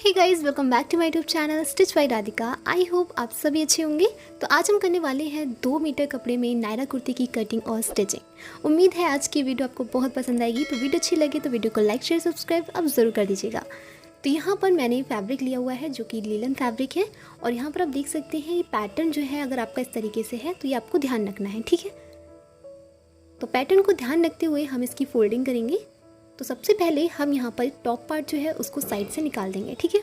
Hey guys, welcome back to my YouTube channel stitch by Radhika. I hope आप सभी अच्छे होंगे। तो आज हम करने वाले हैं 2 मीटर कपड़े में नायरा कुर्ती की कटिंग और स्टिचिंग। उम्मीद है आज की वीडियो आपको बहुत पसंद आएगी। तो वीडियो अच्छी लगी तो वीडियो को लाइक शेयर सब्सक्राइब अब ज़रूर कर दीजिएगा। तो यहाँ पर मैंने फैब्रिक लिया हुआ है जो कि लीलन फैब्रिक है, और यहाँ पर आप देख सकते हैं ये पैटर्न जो है अगर आपका इस तरीके से है तो ये आपको ध्यान रखना है, ठीक है। तो पैटर्न को ध्यान रखते हुए हम इसकी फोल्डिंग करेंगे। तो सबसे पहले हम यहाँ पर टॉप पार्ट जो है उसको साइड से निकाल देंगे, ठीक है।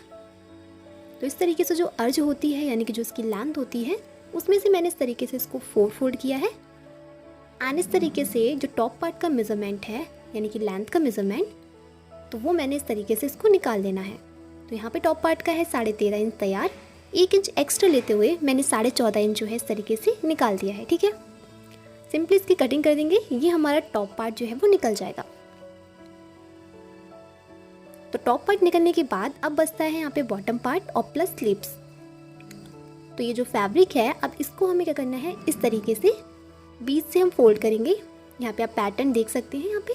तो इस तरीके से जो अर्ज होती है यानी कि जो इसकी लेंथ होती है उसमें से मैंने इस तरीके से इसको 4 फोल्ड किया है। एंड इस तरीके से जो टॉप पार्ट का मेजरमेंट है यानी कि लेंथ का मेजरमेंट, तो वो मैंने इस तरीके से इसको निकाल देना है। तो यहाँ पे टॉप पार्ट का है 13.5 इंच तैयार। 1 इंच एक्स्ट्रा लेते हुए मैंने 14.5 इंच जो है इस तरीके से निकाल दिया है, ठीक है। सिंपली इसकी कटिंग कर देंगे, ये हमारा टॉप पार्ट जो है वो निकल जाएगा। तो टॉप पार्ट निकलने के बाद अब बचता है यहाँ पे बॉटम पार्ट और प्लस स्लीव्स। तो ये जो फैब्रिक है अब इसको हमें क्या करना है, इस तरीके से बीच से हम फोल्ड करेंगे। यहाँ पे आप पैटर्न देख सकते हैं यहाँ पे,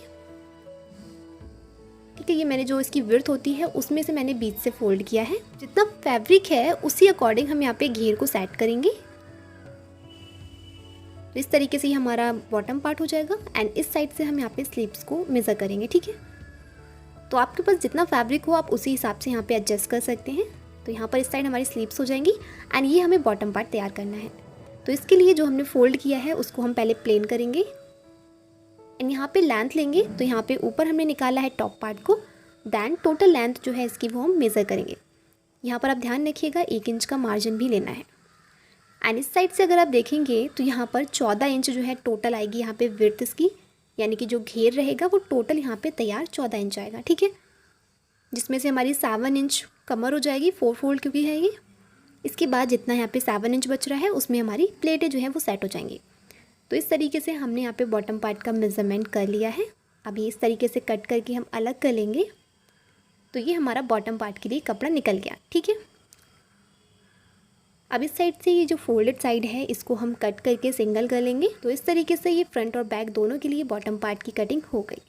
ठीक है। ये मैंने जो इसकी विड्थ होती है उसमें से मैंने बीच से फोल्ड किया है। जितना फैब्रिक है उसी अकॉर्डिंग हम यहाँ पे घेर को सेट करेंगे। तो इस तरीके से ही हमारा बॉटम पार्ट हो जाएगा एंड इस साइड से हम यहाँ पे स्लीव्स को मेजर करेंगे, ठीक है। तो आपके पास जितना फैब्रिक हो आप उसी हिसाब से यहाँ पे एडजस्ट कर सकते हैं। तो यहाँ पर इस साइड हमारी स्लीव्स हो जाएंगी एंड ये हमें बॉटम पार्ट तैयार करना है। तो इसके लिए जो हमने फोल्ड किया है उसको हम पहले प्लेन करेंगे एंड यहाँ पे लेंथ लेंगे। तो यहाँ पे ऊपर हमने निकाला है टॉप पार्ट को, दैन टोटल लेंथ जो है इसकी वो हम मेज़र करेंगे। यहाँ पर आप ध्यान रखिएगा 1 इंच का मार्जिन भी लेना है। एंड इस साइड से अगर आप देखेंगे तो यहाँ पर 14 इंच जो है टोटल आएगी यहाँ पे विड्थ इसकी, यानी कि जो घेर रहेगा वो टोटल यहाँ पे तैयार 14 इंच आएगा, ठीक है। जिसमें से हमारी 7 इंच कमर हो जाएगी, 4 फोल्ड क्योंकि है ये। इसके बाद जितना यहाँ पे 7 इंच बच रहा है उसमें हमारी प्लेटें जो है वो सेट हो जाएंगी। तो इस तरीके से हमने यहाँ पे बॉटम पार्ट का मेजरमेंट कर लिया है। अब ये इस तरीके से कट करके हम अलग कर लेंगे। तो ये हमारा बॉटम पार्ट के लिए कपड़ा निकल गया, ठीक है। अब इस साइड से ये जो फोल्डेड साइड है इसको हम कट करके सिंगल कर लेंगे। तो इस तरीके से ये फ्रंट और बैक दोनों के लिए बॉटम पार्ट की कटिंग हो गई।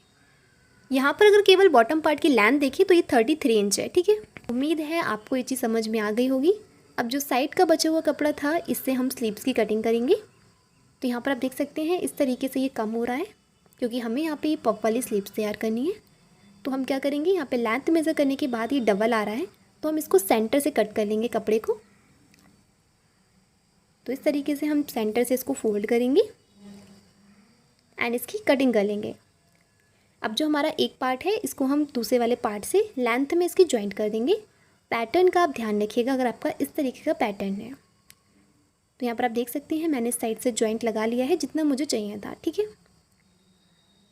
यहाँ पर अगर केवल बॉटम पार्ट की लेंथ देखिए तो ये 33 इंच है, ठीक है। उम्मीद है आपको ये चीज़ समझ में आ गई होगी। अब जो साइड का बचा हुआ कपड़ा था इससे हम स्लीव्स की कटिंग करेंगे। तो यहाँ पर आप देख सकते हैं इस तरीके से ये कम हो रहा है क्योंकि हमें यहाँ पे ये पफ वाली स्लीव्स तैयार करनी है। तो हम क्या करेंगे, यहाँ पे लेंथ मेज़र करने के बाद ये डबल आ रहा है तो हम इसको सेंटर से कट कर लेंगे कपड़े को। तो इस तरीके से हम सेंटर से इसको फोल्ड करेंगे एंड इसकी कटिंग कर लेंगे। अब जो हमारा एक पार्ट है इसको हम दूसरे वाले पार्ट से लेंथ में इसकी जॉइंट कर देंगे। पैटर्न का आप ध्यान रखिएगा अगर आपका इस तरीके का पैटर्न है। तो यहाँ पर आप देख सकते हैं मैंने इस साइड से जॉइंट लगा लिया है जितना मुझे चाहिए था, ठीक है।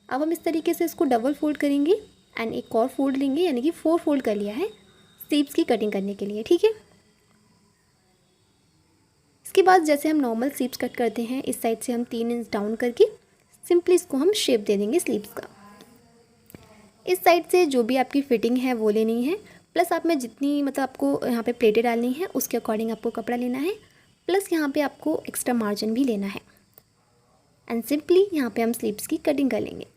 अब हम इस तरीके से इसको डबल फोल्ड करेंगे एंड एक और फोल्ड लेंगे, यानी कि 4 फोल्ड कर लिया है स्लीव्स की कटिंग करने के लिए, ठीक है। इसके बाद जैसे हम नॉर्मल स्लीव्स कट करते हैं इस साइड से हम 3 इंच डाउन करके सिंपली इसको हम शेप दे देंगे स्लीव्स का। इस साइड से जो भी आपकी फिटिंग है वो लेनी है, प्लस आप में जितनी मतलब आपको यहाँ पे प्लेटें डालनी है उसके अकॉर्डिंग आपको कपड़ा लेना है, प्लस यहाँ पे आपको एक्स्ट्रा मार्जिन भी लेना है। एंड सिंपली यहाँ पे हम स्लीव्स की कटिंग कर लेंगे।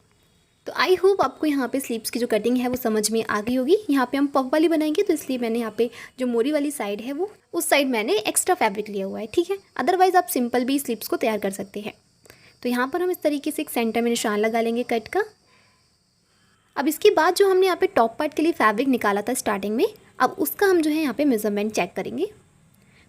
तो आई होप आपको यहाँ पे स्लीव्स की जो कटिंग है वो समझ में आ गई होगी। यहाँ पे हम पफ वाली बनाएंगे तो इसलिए मैंने यहाँ पे जो मोरी वाली साइड है वो उस साइड मैंने एक्स्ट्रा फैब्रिक लिया हुआ है, ठीक है। अदरवाइज़ आप सिंपल भी स्लीव्स को तैयार कर सकते हैं। तो यहाँ पर हम इस तरीके से एक सेंटर में निशान लगा लेंगे कट का। अब इसके बाद जो हमने यहाँ पे टॉप पार्ट के लिए फैब्रिक निकाला था स्टार्टिंग में, अब उसका हम जो है यहाँ पे मेजरमेंट चेक करेंगे।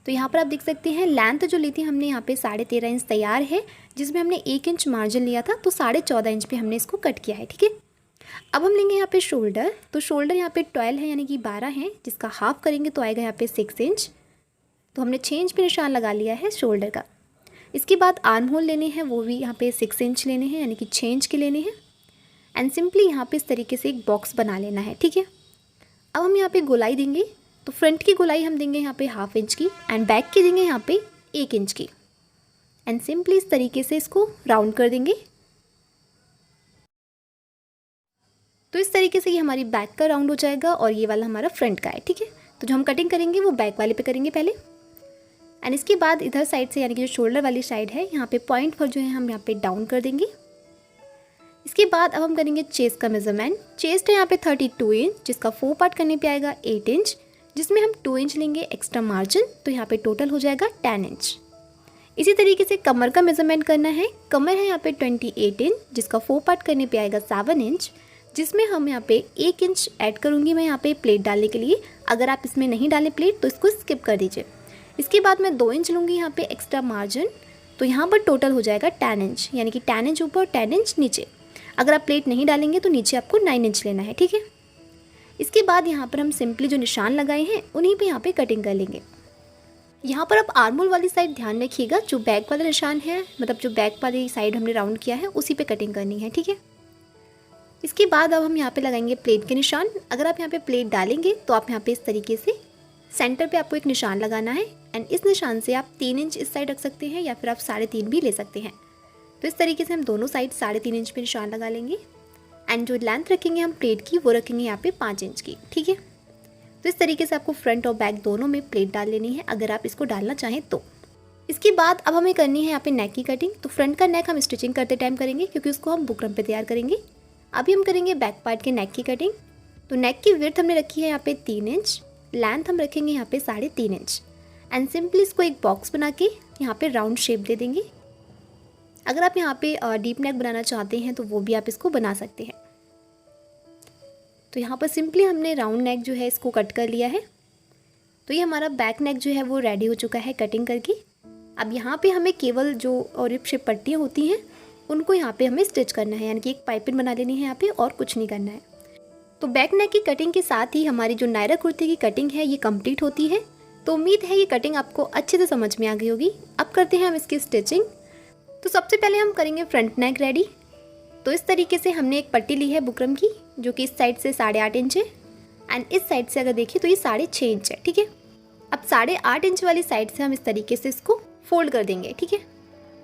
तो यहाँ पर आप देख सकते हैं लेंथ जो ली थी हमने यहाँ पे 13.5 इंच तैयार है, जिसमें हमने 1 इंच मार्जिन लिया था तो 14.5 इंच पे हमने इसको कट किया है, ठीक है। अब हम लेंगे यहाँ पे शोल्डर। तो शोल्डर यहाँ पे 12 है यानी कि 12 है, जिसका हाफ करेंगे तो आएगा यहाँ पे 6 इंच। तो हमने 6 इंच पे निशान लगा लिया है शोल्डर का। इसके बाद आर्म होल लेने हैं, वो भी यहाँ पे 6 इंच लेने हैं यानी कि 6 इंच के लेने हैं। एंड सिंपली यहाँ पे इस तरीके से एक बॉक्स बना लेना है, ठीक है। अब हम यहाँ पे गोलाई देंगे। तो फ्रंट की गोलाई हम देंगे यहाँ पे 1/2 इंच की एंड बैक की देंगे यहाँ पे 1 इंच की। एंड सिंपली इस तरीके से इसको राउंड कर देंगे। तो इस तरीके से ये हमारी बैक का राउंड हो जाएगा और ये वाला हमारा फ्रंट का है, ठीक है। तो जो हम कटिंग करेंगे वो बैक वाले पे करेंगे पहले। एंड इसके बाद इधर साइड से यानी कि जो शोल्डर वाली साइड है यहाँ पे पॉइंट पर जो है हम यहाँ पे डाउन कर देंगे। इसके बाद अब हम करेंगे चेस्ट का मेजरमेंट। चेस्ट है यहाँ पे 32 इंच, जिसका 4 पार्ट करने पे आएगा 8 इंच। जिसमें हम 2 इंच लेंगे एक्स्ट्रा मार्जिन, तो यहाँ पे टोटल हो जाएगा 10 इंच। इसी तरीके से कमर का मेज़रमेंट करना है। कमर है यहाँ पे 28 इंच, जिसका 4 पार्ट करने पे आएगा 7 इंच, जिसमें हम यहाँ पे 1 इंच ऐड करूँगी मैं यहाँ पे प्लेट डालने के लिए। अगर आप इसमें नहीं डालें प्लेट तो इसको स्किप कर दीजिए। इसके बाद मैं 2 इंच लूँगी यहाँ पे एक्स्ट्रा मार्जिन, तो यहाँ पर टोटल हो जाएगा 10 इंच, यानी कि 10 इंच ऊपर 10 इंच नीचे। अगर आप प्लेट नहीं डालेंगे तो नीचे आपको 9 इंच लेना है, ठीक है। इसके बाद यहाँ पर हम सिंपली जो निशान लगाए हैं उन्हीं पे यहाँ पे कटिंग कर लेंगे। यहाँ पर आप आर्मोल वाली साइड ध्यान रखिएगा, जो बैक वाला निशान है, मतलब जो बैक वाली साइड हमने राउंड किया है उसी पे कटिंग करनी है, ठीक है। इसके बाद अब हम यहाँ पे लगाएंगे प्लेट के निशान। अगर आप यहाँ पे प्लेट डालेंगे तो आप यहाँ पे इस तरीके से सेंटर पे आपको एक निशान लगाना है, एंड इस निशान से आप 3 इंच इस साइड रख सकते हैं या फिर आप 3.5 भी ले सकते हैं। तो इस तरीके से हम दोनों साइड 3.5 इंच पे निशान लगा लेंगे, एंड जो लेंथ रखेंगे हम प्लेट की वो रखेंगे यहाँ पे 5 इंच की, ठीक है। तो इस तरीके से आपको फ्रंट और बैक दोनों में प्लेट डाल लेनी है, अगर आप इसको डालना चाहें तो। इसके बाद अब हमें करनी है यहाँ पे नेक की कटिंग। तो फ्रंट का नेक हम स्टिचिंग करते टाइम करेंगे, क्योंकि उसको हम बुकरम पे तैयार करेंगे। अभी हम करेंगे बैक पार्ट के नेक की कटिंग। तो नेक की विड्थ हमने रखी है यहाँ पे 3 इंच, लेंथ हम रखेंगे यहाँ पे 3.5 इंच, एंड सिंपली इसको एक बॉक्स बना के यहाँ पे राउंड शेप दे देंगे। अगर आप यहाँ पे डीप नेक बनाना चाहते हैं तो वो भी आप इसको बना सकते हैं। तो यहाँ पर सिंपली हमने राउंड नेक जो है इसको कट कर लिया है। तो ये हमारा बैक नेक जो है वो रेडी हो चुका है कटिंग करके। अब यहाँ पे हमें केवल जो रिप शेप पट्टियाँ होती हैं उनको यहाँ पे हमें स्टिच करना है, यानी कि एक पाइपिंग बना लेनी है यहाँ पे, और कुछ नहीं करना है। तो बैक नेक की कटिंग के साथ ही हमारी जो नायरा कुर्ती की कटिंग है ये कंप्लीट होती है। तो उम्मीद है ये कटिंग आपको अच्छे से समझ में आ गई होगी। अब करते हैं हम इसकी स्टिचिंग। तो सबसे पहले हम करेंगे फ्रंट नेक रेडी। तो इस तरीके से हमने एक पट्टी ली है बुकरम की, जो कि इस साइड से 8.5 इंच है, एंड इस साइड से अगर देखिए तो ये 6.5 इंच है, ठीक है। अब 8.5 इंच वाली साइड से हम इस तरीके से इसको फोल्ड कर देंगे, ठीक है।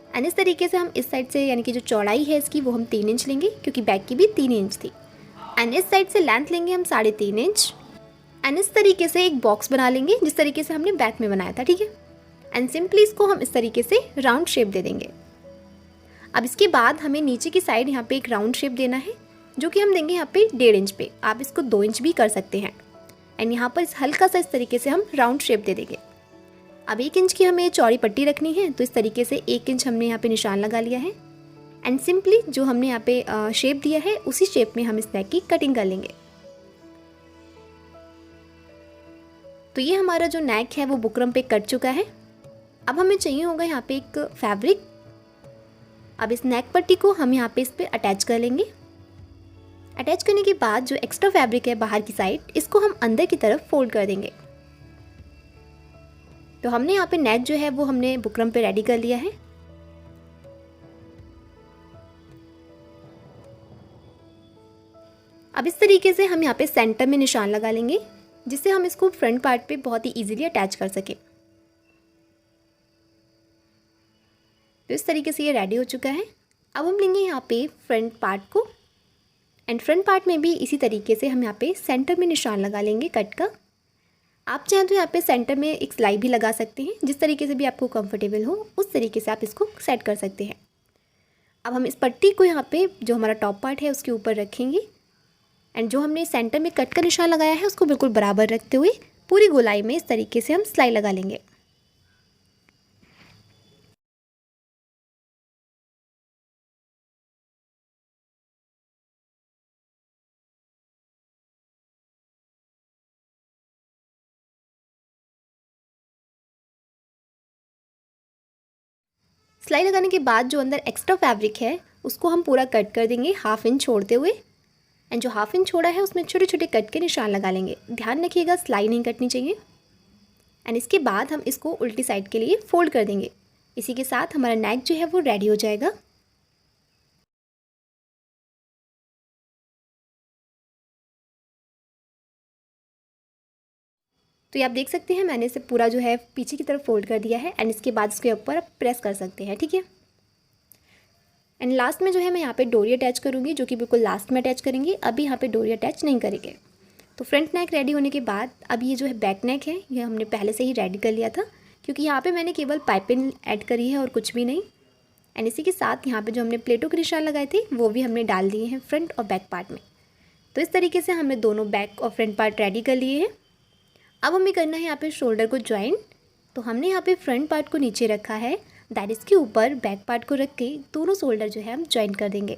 एंड इस तरीके से हम इस साइड से, यानी कि जो चौड़ाई है इसकी वो हम 3 इंच लेंगे, क्योंकि बैक की भी 3 इंच थी। एंड इस साइड से लेंथ लेंगे हम 3.5 इंच, एंड इस तरीके से एक बॉक्स बना लेंगे जिस तरीके से हमने बैक में बनाया था, ठीक है। एंड सिंपली इसको हम इस तरीके से राउंड शेप दे देंगे। अब इसके बाद हमें नीचे की साइड यहाँ पे एक राउंड शेप देना है, जो कि हम देंगे यहाँ पे 1.5 इंच पे। आप इसको 2 इंच भी कर सकते हैं। एंड यहाँ पर हल्का सा इस तरीके से हम राउंड शेप दे देंगे। अब 1 इंच की हमें चौड़ी पट्टी रखनी है, तो इस तरीके से 1 इंच हमने यहाँ पे निशान लगा लिया है, एंड सिंपली जो हमने यहाँ पे शेप दिया है उसी शेप में हम इस नेक की कटिंग कर लेंगे। तो ये हमारा जो नेक है वो बुकरम पे कट चुका है। अब हमें चाहिए होगा यहाँ पे एक फैब्रिक। अब इस नेक पट्टी को हम यहाँ पे इस पे अटैच कर लेंगे। अटैच करने के बाद जो एक्स्ट्रा फैब्रिक है बाहर की साइड, इसको हम अंदर की तरफ फोल्ड कर देंगे। तो हमने यहाँ पे नेक जो है वो हमने बुकरम पे रेडी कर लिया है। अब इस तरीके से हम यहाँ पे सेंटर में निशान लगा लेंगे, जिससे हम इसको फ्रंट पार्ट पे बहुत ही इजीली अटैच कर सके। तो इस तरीके से ये रेडी हो चुका है। अब हम लेंगे यहाँ पे फ्रंट पार्ट को, एंड फ्रंट पार्ट में भी इसी तरीके से हम यहाँ पे सेंटर में निशान लगा लेंगे कट का। आप चाहें तो यहाँ पे सेंटर में एक सिलाई भी लगा सकते हैं, जिस तरीके से भी आपको कंफर्टेबल हो उस तरीके से आप इसको सेट कर सकते हैं। अब हम इस पट्टी को यहाँ पे जो हमारा टॉप पार्ट है उसके ऊपर रखेंगे, एंड जो हमने सेंटर में कट का निशान लगाया है उसको बिल्कुल बराबर रखते हुए पूरी गोलाई में इस तरीके से हम सिलाई लगा लेंगे। सिलाई लगाने के बाद जो अंदर एक्स्ट्रा फैब्रिक है उसको हम पूरा कट कर देंगे 1/2 इंच छोड़ते हुए, एंड जो 1/2 इंच छोड़ा है उसमें छोटे छोटे कट के निशान लगा लेंगे। ध्यान रखिएगा सिलाई नहीं कटनी चाहिए। एंड इसके बाद हम इसको उल्टी साइड के लिए फोल्ड कर देंगे। इसी के साथ हमारा नेक जो है वो रेडी हो जाएगा। तो ये आप देख सकते हैं मैंने इसे पूरा जो है पीछे की तरफ फोल्ड कर दिया है, एंड इसके बाद इसके ऊपर आप प्रेस कर सकते हैं, ठीक है। एंड लास्ट में जो है मैं यहाँ पे डोरी अटैच करूँगी, जो कि बिल्कुल लास्ट में अटैच करेंगे। अभी यहाँ पे डोरी अटैच नहीं करेंगे। तो फ्रंट नेक रेडी होने के बाद अब ये जो है बैक नेक है ये हमने पहले से ही रेडी कर लिया था, क्योंकि यहाँ पे मैंने केवल पाइपिंग ऐड करी है और कुछ भी नहीं। एंड इसी के साथ यहाँ पे जो हमने प्लेटों के निशान लगाए थे वो भी हमने डाल दिए हैं फ्रंट और बैक पार्ट में। तो इस तरीके से हमने दोनों बैक और फ्रंट पार्ट रेडी कर लिए हैं। अब हमें करना है यहाँ पे शोल्डर को ज्वाइन। तो हमने यहाँ पे फ्रंट पार्ट को नीचे रखा है, दैट इसके ऊपर बैक पार्ट को रख के दोनों शोल्डर जो है हम ज्वाइन कर देंगे।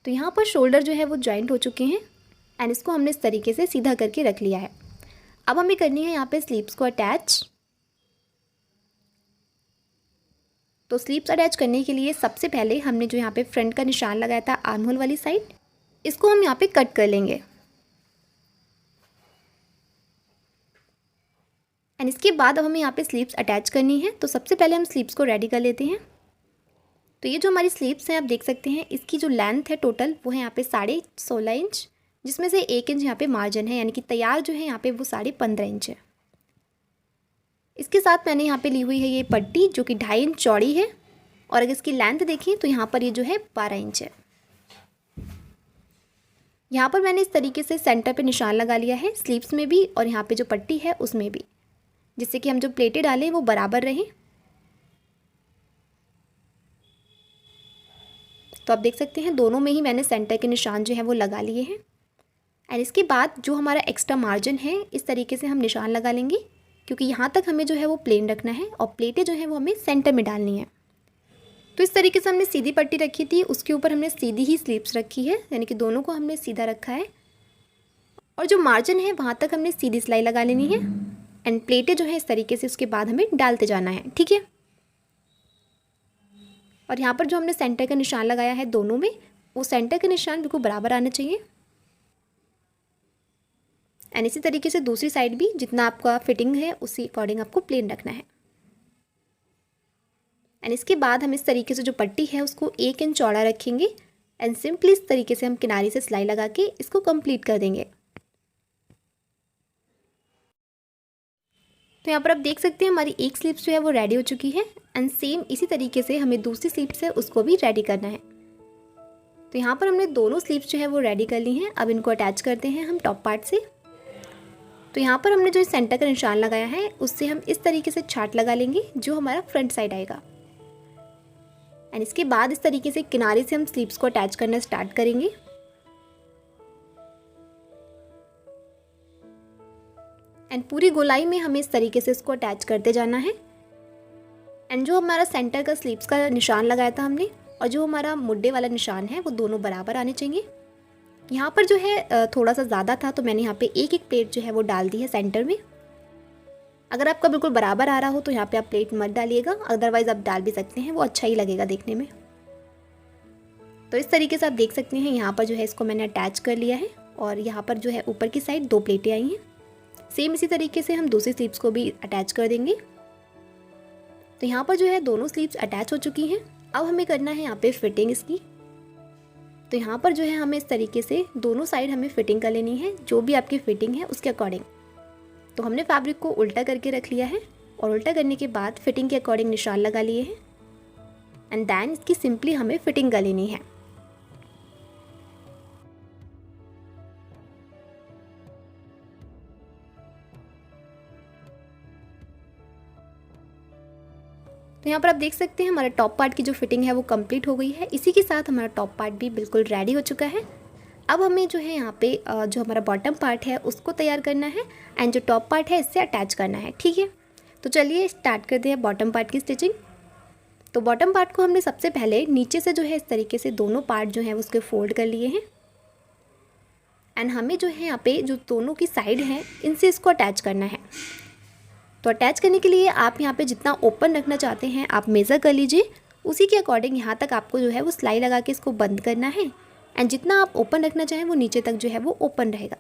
तो यहाँ पर शोल्डर जो है वो ज्वाइंट हो चुके हैं एंड इसको हमने इस तरीके से सीधा करके रख लिया है। अब हमें करनी है यहाँ पे स्लीव्स को अटैच। तो स्लीव्स अटैच करने के लिए सबसे पहले हमने जो यहाँ पे फ्रंट का निशान लगाया था आर्म होल वाली साइड, इसको हम यहाँ पे कट कर लेंगे एंड इसके बाद अब हमें यहाँ पे स्लीव्स अटैच करनी है। तो सबसे पहले हम स्लीव्स को रेडी कर लेते हैं। तो ये जो हमारी स्लीव्स हैं आप देख सकते हैं, इसकी जो लेंथ है टोटल वो है यहाँ पे 16.5 इंच, जिसमें से 1 इंच यहाँ पे मार्जिन है, यानी कि तैयार जो है यहाँ पे वो 15.5 इंच है। इसके साथ मैंने यहाँ पे ली हुई है ये पट्टी जो कि 2.5 इंच चौड़ी है और अगर इसकी लेंथ देखें तो यहाँ पर ये जो है 12 इंच है। यहाँ पर मैंने इस तरीके से सेंटर पे निशान लगा लिया है स्लीव्स में भी और यहाँ पे जो पट्टी है उसमें भी, जिससे कि हम जो प्लेटें डालें वो बराबर रहें। तो आप देख सकते हैं दोनों में ही मैंने सेंटर के निशान जो है वो लगा लिए हैं एंड इसके बाद जो हमारा एक्स्ट्रा मार्जिन है इस तरीके से हम निशान लगा लेंगे, क्योंकि यहाँ तक हमें जो है वो प्लेन रखना है और प्लेटें जो है वो हमें सेंटर में डालनी है। तो इस तरीके से हमने सीधी पट्टी रखी थी, उसके ऊपर हमने सीधी ही स्लीव्स रखी है, यानी कि दोनों को हमने सीधा रखा है और जो मार्जिन है वहाँ तक हमने सीधी सिलाई लगा लेनी है एंड प्लेटें जो है इस तरीके से उसके बाद हमें डालते जाना है, ठीक है। और यहाँ पर जो हमने सेंटर का निशान लगाया है दोनों में, वो सेंटर का निशान बिल्कुल बराबर आना चाहिए एंड इसी तरीके से दूसरी साइड भी जितना आपका फिटिंग है उसी अकॉर्डिंग आपको प्लेन रखना है। एंड इसके बाद हम इस तरीके से जो पट्टी है उसको 1 इंच चौड़ा रखेंगे एंड सिंपली इस तरीके से हम किनारे से सिलाई लगा के इसको कंप्लीट कर देंगे। तो यहाँ पर आप देख सकते हैं हमारी एक स्लीव्स जो है वो रेडी हो चुकी है एंड सेम इसी तरीके से हमें दूसरी स्लीव्स है उसको भी रेडी करना है। तो यहाँ पर हमने दोनों स्लीव्स जो है वो रेडी कर ली हैं। अब इनको अटैच करते हैं हम टॉप पार्ट से। तो यहाँ पर हमने जो सेंटर का निशान लगाया है उससे हम इस तरीके से छाट लगा लेंगे जो हमारा फ्रंट साइड आएगा एंड इसके बाद इस तरीके से किनारे से हम स्लीव्स को अटैच करना स्टार्ट करेंगे। एंड पूरी गोलाई में हमें इस तरीके से इसको अटैच करते जाना है एंड जो हमारा सेंटर का स्लीव्स का निशान लगाया था हमने और जो हमारा मुड्डे वाला निशान है वो दोनों बराबर आने चाहिए। यहाँ पर जो है थोड़ा सा ज़्यादा था तो मैंने यहाँ पे एक एक प्लेट जो है वो डाल दी है सेंटर में। अगर आपका बिल्कुल बराबर आ रहा हो तो यहाँ पे आप प्लेट मत डालिएगा, अदरवाइज़ आप डाल भी सकते हैं, वो अच्छा ही लगेगा देखने में। तो इस तरीके से आप देख सकते हैं यहाँ पर जो है इसको मैंने अटैच कर लिया है और यहाँ पर जो है ऊपर की साइड 2 प्लेटें आई हैं। सेम इसी तरीके से हम दूसरी स्लीव्स को भी अटैच कर देंगे। तो यहाँ पर जो है दोनों स्लीव्स अटैच हो चुकी हैं। अब हमें करना है यहाँ पे फिटिंग इसकी। तो यहाँ पर जो है हमें इस तरीके से दोनों साइड हमें फिटिंग कर लेनी है, जो भी आपकी फिटिंग है उसके अकॉर्डिंग। तो हमने फैब्रिक को उल्टा करके रख लिया है और उल्टा करने के बाद फिटिंग के अकॉर्डिंग निशान लगा लिए हैं एंड देन इसकी सिंपली हमें फिटिंग कर लेनी है। तो यहाँ पर आप देख सकते हैं हमारा टॉप पार्ट की जो फिटिंग है वो कंप्लीट हो गई है। इसी के साथ हमारा टॉप पार्ट भी बिल्कुल रेडी हो चुका है। अब हमें जो है यहाँ पे जो हमारा बॉटम पार्ट है उसको तैयार करना है एंड जो टॉप पार्ट है इससे अटैच करना है, ठीक है। तो चलिए स्टार्ट करते हैं बॉटम पार्ट की स्टिचिंग। तो बॉटम पार्ट को हमने सबसे पहले नीचे से जो है इस तरीके से दोनों पार्ट जो है उसके फोल्ड कर लिए हैं एंड हमें जो है यहाँ पे जो दोनों की साइड है इनसे इसको अटैच करना है। तो अटैच करने के लिए आप यहाँ पे जितना ओपन रखना चाहते हैं आप मेज़र कर लीजिए, उसी के अकॉर्डिंग यहाँ तक आपको जो है वो सिलाई लगा के इसको बंद करना है एंड जितना आप ओपन रखना चाहें वो नीचे तक जो है वो ओपन रहेगा।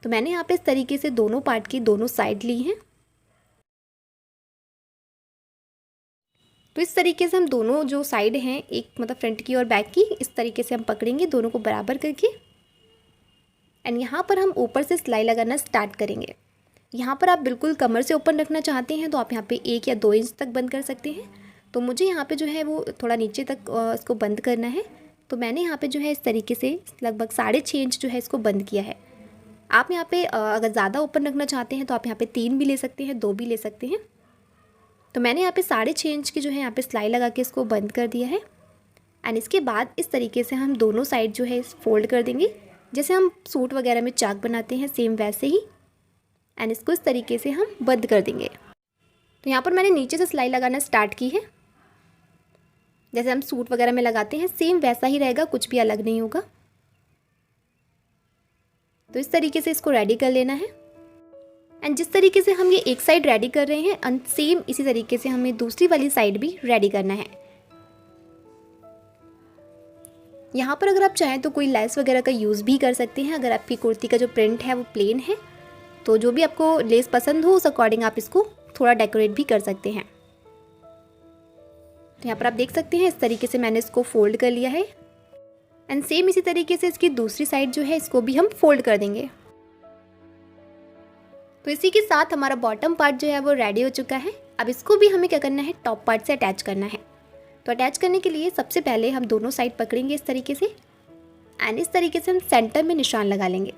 तो मैंने यहाँ पे इस तरीके से दोनों पार्ट की दोनों साइड ली हैं। तो इस तरीके से हम दोनों जो साइड हैं, एक मतलब फ्रंट की और बैक की, इस तरीके से हम पकड़ेंगे दोनों को बराबर करके एंड यहाँ पर हम ऊपर से सिलाई लगाना स्टार्ट करेंगे। यहाँ पर आप बिल्कुल कमर से ओपन रखना चाहते हैं तो आप यहाँ पे 1 या 2 इंच तक बंद कर सकते हैं। तो मुझे यहाँ पे जो है वो थोड़ा नीचे तक इसको बंद करना है, तो मैंने यहाँ पे जो है इस तरीके से लगभग 6.5 इंच जो है इसको बंद किया है। आप यहाँ पे अगर ज़्यादा ओपन रखना चाहते हैं तो आप यहाँ पे 3 भी ले सकते हैं, 2 भी ले सकते हैं। तो मैंने यहाँ पे 6.5 इंच की जो है यहाँ पे सिलाई लगा के इसको बंद कर दिया है एंड इसके बाद इस तरीके से हम दोनों साइड जो है फोल्ड कर देंगे, जैसे हम सूट वगैरह में चाक बनाते हैं सेम वैसे ही। एंड इसको इस तरीके से हम बंद कर देंगे। तो यहाँ पर मैंने नीचे से सिलाई लगाना स्टार्ट की है, जैसे हम सूट वगैरह में लगाते हैं सेम वैसा ही रहेगा, कुछ भी अलग नहीं होगा। तो इस तरीके से इसको रेडी कर लेना है। एंड जिस तरीके से हम ये एक साइड रेडी कर रहे हैं सेम इसी तरीके से हमें दूसरी वाली साइड भी रेडी करना है। यहाँ पर अगर आप चाहें तो कोई लेस वगैरह का यूज़ भी कर सकते हैं। अगर आपकी कुर्ती का जो प्रिंट है वो प्लेन है तो जो भी आपको लेस पसंद हो उस अकॉर्डिंग आप इसको थोड़ा डेकोरेट भी कर सकते हैं। तो यहाँ पर आप देख सकते हैं इस तरीके से मैंने इसको फोल्ड कर लिया है। एंड सेम इसी तरीके से इसकी दूसरी साइड जो है इसको भी हम फोल्ड कर देंगे। तो इसी के साथ हमारा बॉटम पार्ट जो है वो रेडी हो चुका है। अब इसको भी हमें क्या करना है, टॉप पार्ट से अटैच करना है। तो अटैच करने के लिए सबसे पहले हम दोनों साइड पकड़ेंगे इस तरीके से एंड इस तरीके से हम सेंटर में निशान लगा लेंगे।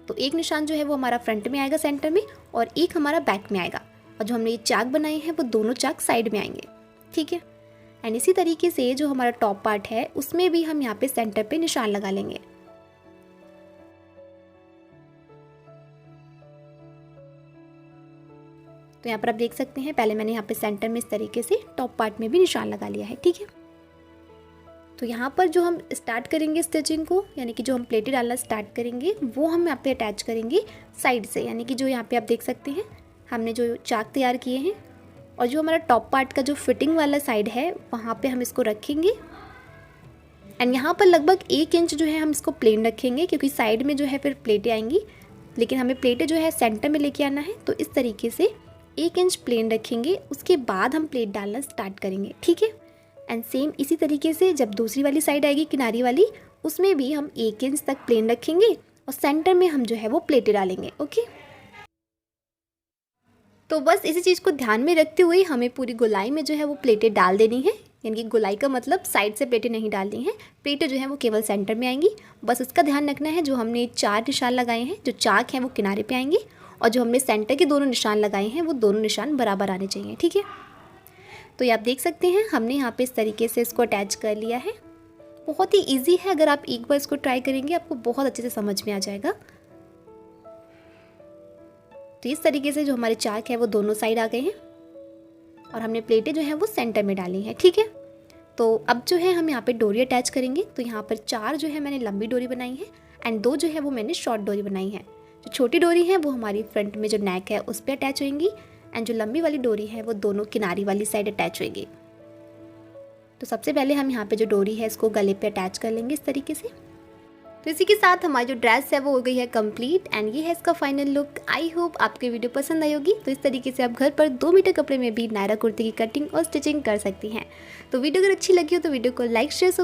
तो एक निशान जो है वो हमारा फ्रंट में आएगा सेंटर में और एक हमारा बैक में आएगा, और जो हमने ये चाक बनाए हैं वो दोनों चाक साइड में आएंगे, ठीक है। एंड इसी तरीके से जो हमारा टॉप पार्ट है उसमें भी हम यहाँ पे सेंटर पे निशान लगा लेंगे। तो यहाँ पर आप देख सकते हैं पहले मैंने यहाँ पे सेंटर में इस तरीके से टॉप पार्ट में भी निशान लगा लिया है, ठीक है। तो यहाँ पर जो हम स्टार्ट करेंगे स्टिचिंग को, यानी कि जो हम प्लेटें डालना स्टार्ट करेंगे वो हम यहाँ पे अटैच करेंगे साइड से, यानी कि जो यहाँ पे आप देख सकते हैं हमने जो चाक तैयार किए हैं और जो हमारा टॉप पार्ट का जो फिटिंग वाला साइड है वहाँ पे हम इसको रखेंगे। एंड यहाँ पर लगभग 1 इंच जो है हम इसको प्लेन रखेंगे, क्योंकि साइड में जो है फिर प्लेटें आएंगी, लेकिन हमें प्लेटें जो है सेंटर में लेके आना है। तो इस तरीके से 1 इंच प्लेन रखेंगे, उसके बाद हम प्लेट डालना स्टार्ट करेंगे, ठीक है। एंड सेम इसी तरीके से जब दूसरी वाली साइड आएगी किनारी वाली, उसमें भी हम 1 इंच तक प्लेन रखेंगे और सेंटर में हम जो है वो प्लेटें डालेंगे, ओके। तो बस इसी चीज़ को ध्यान में रखते हुए हमें पूरी गोलाई में जो है वो प्लेटें डाल देनी है, यानी कि गोलाई का मतलब साइड से प्लेटें नहीं डालनी है, प्लेटें जो है वो केवल सेंटर में आएंगी। बस उसका ध्यान रखना है, जो हमने 4 निशान लगाए हैं, जो चाक हैं वो किनारे पे आएंगे और जो हमने सेंटर के दोनों निशान लगाए हैं वो दोनों निशान बराबर आने चाहिए, ठीक है। तो ये आप देख सकते हैं हमने यहाँ पे इस तरीके से इसको अटैच कर लिया है। बहुत ही ईजी है, अगर आप एक बार इसको ट्राई करेंगे आपको बहुत अच्छे से समझ में आ जाएगा। तो इस तरीके से जो हमारे चाक है वो दोनों साइड आ गए हैं और हमने प्लेटें जो है वो सेंटर में डाली हैं, ठीक है। तो अब जो है हम यहाँ पे डोरी अटैच करेंगे। तो यहाँ पर 4 जो है मैंने लंबी डोरी बनाई है एंड 2 जो है वो मैंने शॉर्ट डोरी बनाई है। जो छोटी डोरी है वो हमारी फ्रंट में जो नेक है उस पर अटैच होंगी एंड जो लंबी वाली डोरी है वो दोनों किनारी वाली साइड अटैच होगी। तो सबसे पहले हम यहाँ पे जो डोरी है इसको गले पे अटैच कर लेंगे इस तरीके से। तो इसी के साथ हमारी जो ड्रेस है वो हो गई है कंप्लीट एंड ये है इसका फाइनल लुक। आई होप आपकी वीडियो पसंद आई होगी। तो इस तरीके से आप घर पर 2 मीटर कपड़े में भी नायरा कुर्ती की कटिंग और स्टिचिंग कर सकती हैं। तो वीडियो अगर अच्छी लगी हो तो वीडियो को लाइक शेयर